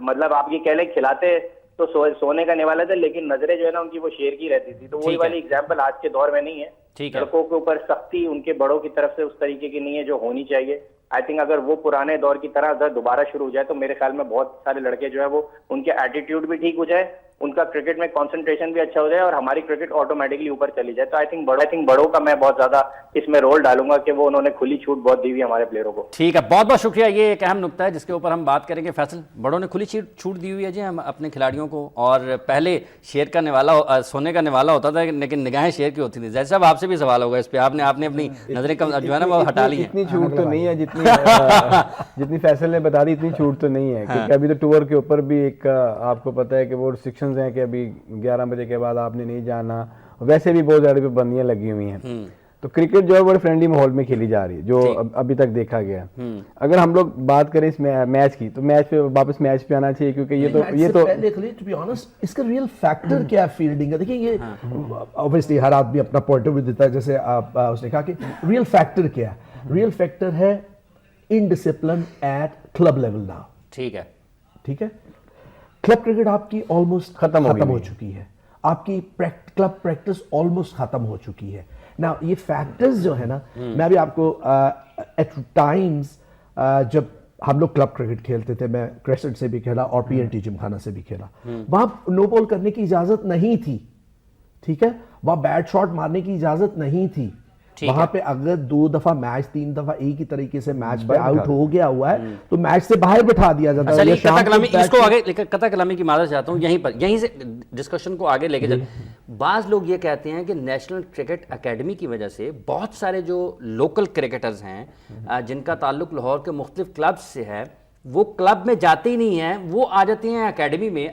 मतलब आप ये कह लें खिलाते तो सोने का निवाला था, लेकिन नजरें जो है ना उनकी वो शेर की रहती थी. तो वही वाली एग्जाम्पल आज के दौर में नहीं है. लड़कों के ऊपर सख्ती उनके बड़ों की तरफ से उस तरीके की नहीं है जो होनी चाहिए. आई थिंक अगर वो पुराने दौर की तरह अगर दोबारा शुरू हो जाए तो मेरे ख्याल में बहुत सारे लड़के जो है वो उनके एटीट्यूड भी ठीक हो जाए उनका क्रिकेट में कंसंट्रेशन भी अच्छा हो जाए और हमारी क्रिकेट ऑटोमेटिकली ऊपर चली जाए। तो आई थिंक बड़ों का मैं बहुत ज्यादा इसमें रोल डालूंगा कि वो उन्होंने खुली छूट बहुत दी हुई हमारे प्लेयरों को। ठीक है, बहुत बहुत शुक्रिया। ये एक अहम नुक्ता है जिसके ऊपर हम बात करेंगे। फैसल, बड़ों ने खुली छूट दी हुई है जी हम अपने खिलाड़ियों को, और पहले शेर का निवाला सोने का निवाला होता था, लेकिन निगाहें शेर की होती थी। जैसे साहब आपसे भी सवाल होगा इस पे, आपने अपनी नजरें जो है ना वो हटा ली है। इतनी छूट तो नहीं है जितनी फैसल ने बता दी, इतनी छूट तो नहीं है। क्योंकि अभी तो टूर के ऊपर भी एक आपको पता है कि वो रिस्ट्रिक्शंस हैं कि अभी 11 बजे के बाद आपने नहीं जाना, वैसे भी बहुत ज़्यादा पाबंदियां लगी हुई हैं। तो क्रिकेट जो है बड़े फ्रेंडली माहौल में खेली जा रही है, जो अभी तक देखा गया। अगर हम लोग बात करें इस मैच की, तो मैच पे वापस मैच पे आना चाहिए, क्योंकि ये तो पहले टू बी ऑनेस्ट इसका रियल फैक्टर क्या है फील्डिंग का। देखिए ये ऑब्वियसली हर आदमी अपना पॉइंट ऑफ व्यू देता है, जैसे उसने कहा कि रियल फैक्टर क्या है। रियल फैक्टर है indiscipline at club level now. ठीक है, क्लब क्रिकेट आपकी ऑलमोस्ट खत्म हो चुकी है, आपकी क्लब प्रैक्टिस ऑलमोस्ट खत्म हो चुकी है ना। ये फैक्टर्स जो है ना, मैं अभी आपको एट टाइम्स जब हम लोग क्लब क्रिकेट खेलते थे, मैं क्रेसेंट से भी खेला और पीएनटी जिमखाना से भी खेला, वहां नो बॉल करने की इजाजत नहीं थी। ठीक है, वहां बैट शॉट मारने की इजाजत नहीं थी। वहां पे अगर 2 दफा मैच 3 दफा एक ही तरीके से मैच पे आउट हो गया हुआ है तो मैच से बाहर बिठा दिया जाता है। इसको आगे लेकर कथा कलामी की मादर चाहता हूं, यहीं से डिस्कशन को आगे लेके चल। बाज लोग ये कहते हैं कि नेशनल क्रिकेट एकेडमी की वजह से बहुत सारे जो लोकल क्रिकेटर्स हैं जिनका ताल्लुक लाहौर के मुख्तलिफ क्लब्स से है, वो क्लब में जाते ही नहीं हैं, वो आ जाते हैं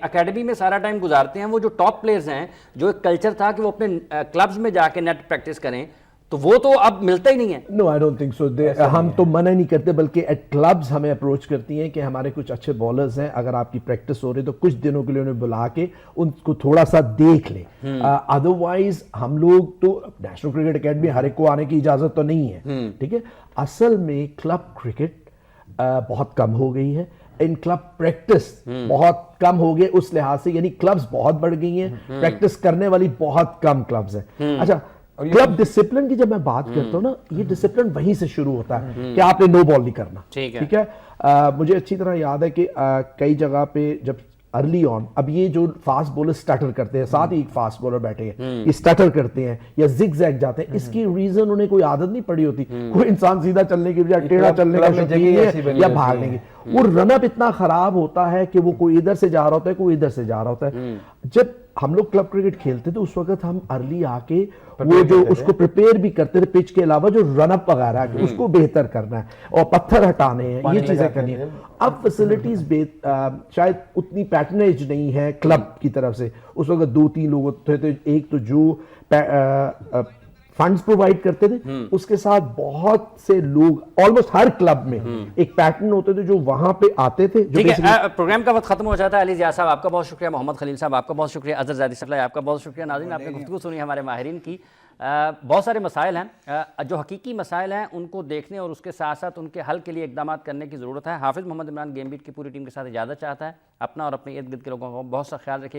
अकेडमी में सारा टाइम गुजारते हैं। वो जो टॉप प्लेयर्स हैं, जो एक कल्चर था कि वो अपने क्लब्स में जाके नेट प्रैक्टिस करें, तो वो तो अब मिलता ही नहीं है। No, I don't think so. हम तो मना नहीं करते, बल्कि एट क्लब्स हमें अप्रोच करती हैं कि हमारे कुछ अच्छे बॉलर्स हैं, अगर आपकी प्रैक्टिस हो रही है तो कुछ दिनों के लिए उन्हें बुला के उनको थोड़ा सा देख लें। अदरवाइज हम लोग तो नेशनल क्रिकेट एकेडमी हर एक को आने की इजाजत तो नहीं है। ठीक है, असल में क्लब क्रिकेट बहुत कम हो गई है, इन क्लब प्रैक्टिस बहुत कम हो गए उस लिहाज से, यानी क्लब्स बहुत बढ़ गई हैं, प्रैक्टिस करने वाली बहुत कम क्लब्स हैं। अच्छा, क्लब डिसिप्लिन की जब मैं बात करता हूं ना, ये डिसिप्लिन वहीं से शुरू होता है कि आपने नो बॉल नहीं करना। ठीक है, मुझे अच्छी तरह याद है कि कई जगह पे जब अर्ली ऑन, अब ये जो फास्ट बॉलर स्टटर करते हैं, साथ ही एक फास्ट बॉलर बैठे हैं, ये स्टटर करते हैं या जिग जैग जाते हैं, इसकी रीजन उन्हें कोई आदत नहीं पड़ी होती। कोई इंसान सीधा चलने की बजाय टेढ़ा चलने का शौकीन है या भागने की, वो रनअप इतना खराब होता है कि वो कोई इधर से जा रहा होता है, कोई इधर से जा रहा होता है। जब हम लोग क्लब क्रिकेट खेलते थे उस वक्त हम अर्ली आके वो जो उसको प्रिपेयर भी करते थे, पिच के अलावा जो रनअप वगैरह उसको बेहतर करना है और पत्थर हटाने हैं, ये चीजें करनी है। अब फैसिलिटीज शायद उतनी पैटर्नेज नहीं है क्लब की तरफ से। उस वक्त 2-3 लोग थे, तो एक तो जो फंड्स प्रोवाइड करते थे, उसके साथ बहुत से लोग, ऑलमोस्ट हर क्लब में एक पैटर्न होते थे जो वहां पे आते थे। ठीक है, प्रोग्राम का वक्त खत्म हो जाता है। अली जिया साहब आपका बहुत शुक्रिया, मोहम्मद खलील साहब आपका बहुत शुक्रिया, अजहर ज़ादी सप्लाई आपका बहुत शुक्रिया। नाज़रीन, आपने गुफ्तगू सुनी हमारे माहिरीन की। बहुत सारे मसाइल हैं, जो हकीकी मसाइल हैं उनको देखने और उसके साथ साथ उनके हल के लिए इकदाम करने की ज़रूरत है। हाफिज़ मोहम्मद इमरान गेम बीट की पूरी टीम के साथ इजाज़त चाहता है। अपना और अपने इर्द गिर्द के लोगों का बहुत सा ख्याल रखिए।